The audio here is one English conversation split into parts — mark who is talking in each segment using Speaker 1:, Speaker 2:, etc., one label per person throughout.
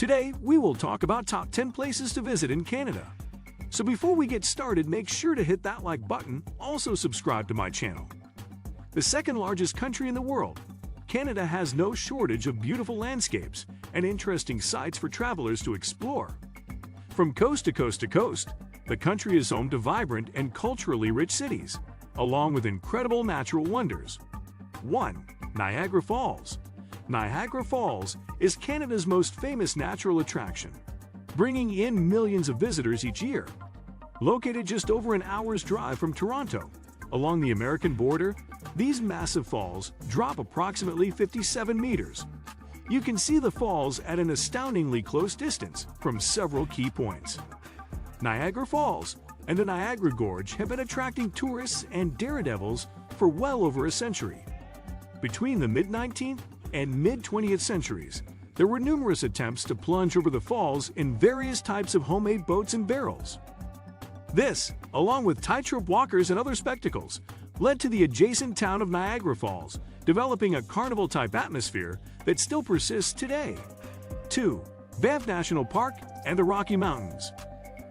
Speaker 1: Today, we will talk about top 10 places to visit in Canada. So before we get started, make sure to hit that like button, also subscribe to my channel. The second largest country in the world, Canada has no shortage of beautiful landscapes and interesting sights for travelers to explore. From coast to coast to coast, the country is home to vibrant and culturally rich cities, along with incredible natural wonders. 1. Niagara Falls. Niagara Falls is Canada's most famous natural attraction, bringing in millions of visitors each year. Located just over an hour's drive from Toronto, along the American border, these massive falls drop approximately 57 meters. You can see the falls at an astoundingly close distance from several key points. Niagara Falls and the Niagara Gorge have been attracting tourists and daredevils for well over a century. Between the mid-19th and mid-20th centuries, there were numerous attempts to plunge over the falls in various types of homemade boats and barrels. This, along with tightrope walkers and other spectacles, led to the adjacent town of Niagara Falls developing a carnival-type atmosphere that still persists today. 2. Banff National Park and the Rocky Mountains.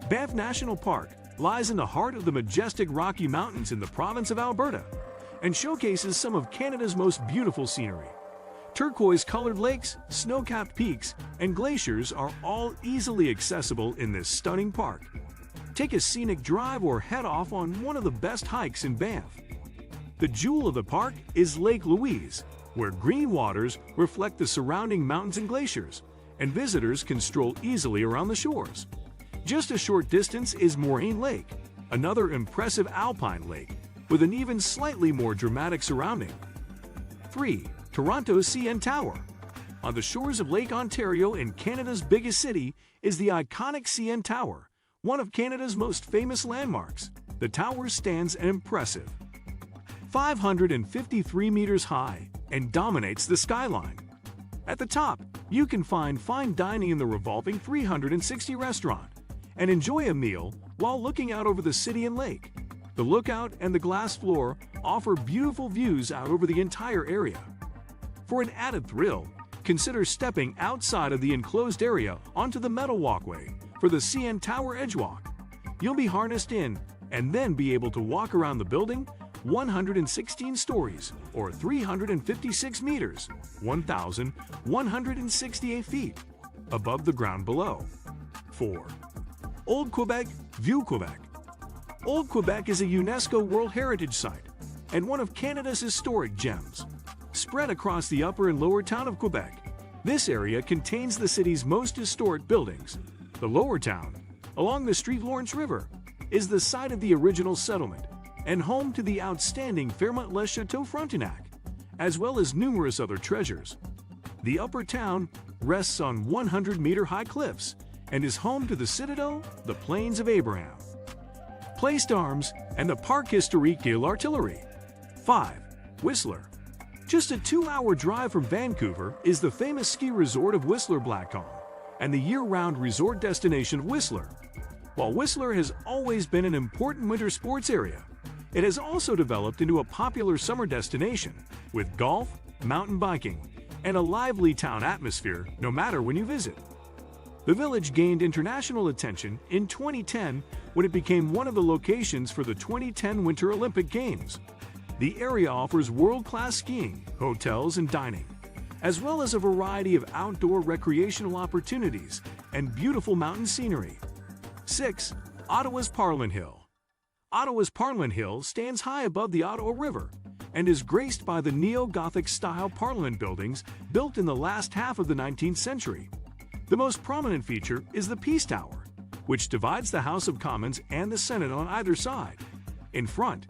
Speaker 1: Banff National Park lies in the heart of the majestic Rocky Mountains in the province of Alberta and showcases some of Canada's most beautiful scenery. Turquoise-colored lakes, snow-capped peaks, and glaciers are all easily accessible in this stunning park. Take a scenic drive or head off on one of the best hikes in Banff. The jewel of the park is Lake Louise, where green waters reflect the surrounding mountains and glaciers, and visitors can stroll easily around the shores. Just a short distance is Moraine Lake, another impressive alpine lake with an even slightly more dramatic surrounding. 3. Toronto CN Tower. On the shores of Lake Ontario in Canada's biggest city is the iconic CN Tower, one of Canada's most famous landmarks. The tower stands an impressive 553 meters high and dominates the skyline. At the top, you can find fine dining in the revolving 360 restaurant and enjoy a meal while looking out over the city and lake. The lookout and the glass floor offer beautiful views out over the entire area. For an added thrill, consider stepping outside of the enclosed area onto the metal walkway for the CN Tower Edgewalk. You'll be harnessed in and then be able to walk around the building 116 stories or 356 meters, 1,168 feet above the ground below. 4. Old Quebec, Vieux Quebec. Old Quebec is a UNESCO World Heritage Site and one of Canada's historic gems. Spread across the upper and lower town of Quebec, this area contains the city's most historic buildings. The lower town, along the St. Lawrence River, is the site of the original settlement and home to the outstanding Fairmont-les-Châteaux Frontenac, as well as numerous other treasures. The upper town rests on 100-meter-high cliffs and is home to the Citadel, the Plains of Abraham, Place d'Armes, and the Parc Historique de l'Artillerie. 5. Whistler. Just a 2-hour drive from Vancouver is the famous ski resort of Whistler Blackcomb and the year-round resort destination of Whistler. While Whistler has always been an important winter sports area, it has also developed into a popular summer destination with golf, mountain biking, and a lively town atmosphere no matter when you visit. The village gained international attention in 2010 when it became one of the locations for the 2010 Winter Olympic Games. The area offers world-class skiing, hotels, and dining, as well as a variety of outdoor recreational opportunities and beautiful mountain scenery. 6. Ottawa's Parliament Hill. Ottawa's Parliament Hill stands high above the Ottawa River and is graced by the neo-Gothic-style Parliament buildings built in the last half of the 19th century. The most prominent feature is the Peace Tower, which divides the House of Commons and the Senate on either side. In front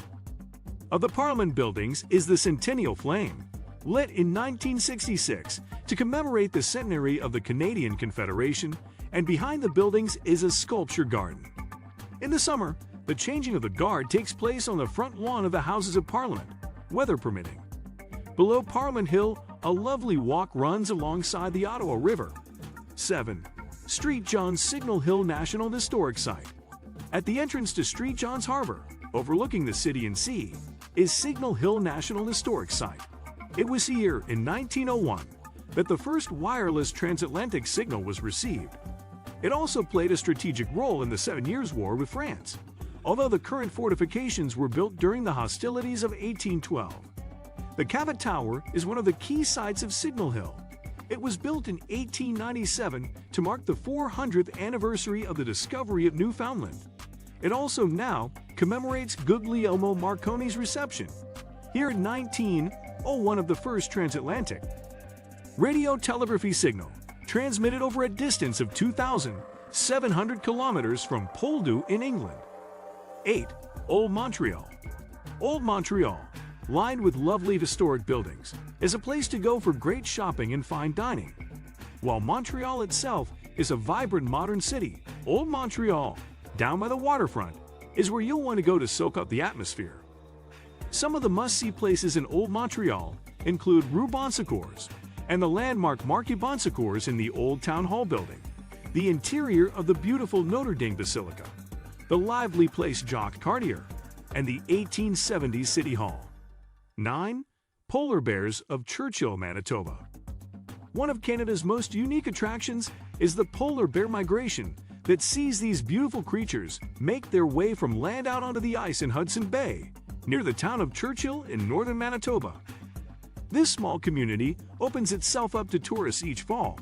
Speaker 1: of the Parliament buildings is the Centennial Flame, lit in 1966 to commemorate the centenary of the Canadian Confederation, and behind the buildings is a sculpture garden. In the summer, the changing of the guard takes place on the front lawn of the Houses of Parliament, weather permitting. Below Parliament Hill, a lovely walk runs alongside the Ottawa River. 7. St. John's Signal Hill National Historic Site. At the entrance to St. John's Harbor, overlooking the city and sea, is Signal Hill National Historic Site. It was here in 1901 that the first wireless transatlantic signal was received. It also played a strategic role in the 7 Years' War with France, although the current fortifications were built during the hostilities of 1812. The Cabot Tower is one of the key sites of Signal Hill. It was built in 1897 to mark the 400th anniversary of the discovery of Newfoundland. It also now commemorates Guglielmo Marconi's reception, here in 1901 of the first transatlantic radio telegraphy signal, transmitted over a distance of 2,700 kilometers from Poldhu in England. 8. Old Montreal. Old Montreal, lined with lovely historic buildings, is a place to go for great shopping and fine dining. While Montreal itself is a vibrant modern city, Old Montreal, down by the waterfront, is where you'll want to go to soak up the atmosphere. Some of the must-see places in Old Montreal include Rue Bonsecours and the landmark Marquis Bonsecours in the Old Town Hall building, the interior of the beautiful Notre Dame Basilica, the lively place Jacques Cartier, and the 1870s City Hall. 9. Polar Bears of Churchill, Manitoba. One of Canada's most unique attractions is the polar bear migration that sees these beautiful creatures make their way from land out onto the ice in Hudson Bay, near the town of Churchill in northern Manitoba. This small community opens itself up to tourists each fall.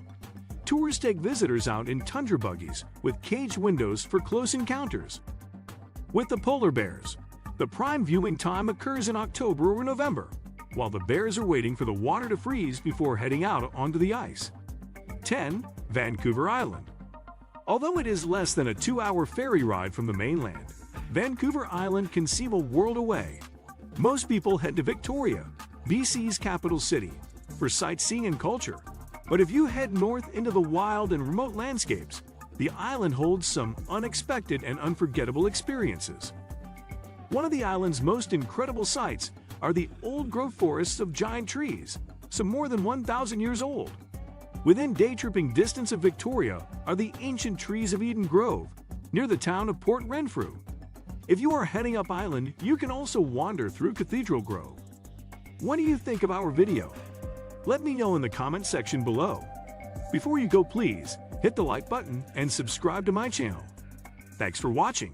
Speaker 1: Tours take visitors out in tundra buggies with caged windows for close encounters. With the polar bears, the prime viewing time occurs in October or November, while the bears are waiting for the water to freeze before heading out onto the ice. 10. Vancouver Island. Although it is less than a 2-hour ferry ride from the mainland, Vancouver Island can seem a world away. Most people head to Victoria, BC's capital city, for sightseeing and culture. But if you head north into the wild and remote landscapes, the island holds some unexpected and unforgettable experiences. One of the island's most incredible sights are the old-growth forests of giant trees, some more than 1,000 years old. Within day-tripping distance of Victoria are the ancient trees of Eden Grove, near the town of Port Renfrew. If you are heading up island, you can also wander through Cathedral Grove. What do you think of our video? Let me know in the comment section below. Before you go, please hit the like button and subscribe to my channel. Thanks for watching.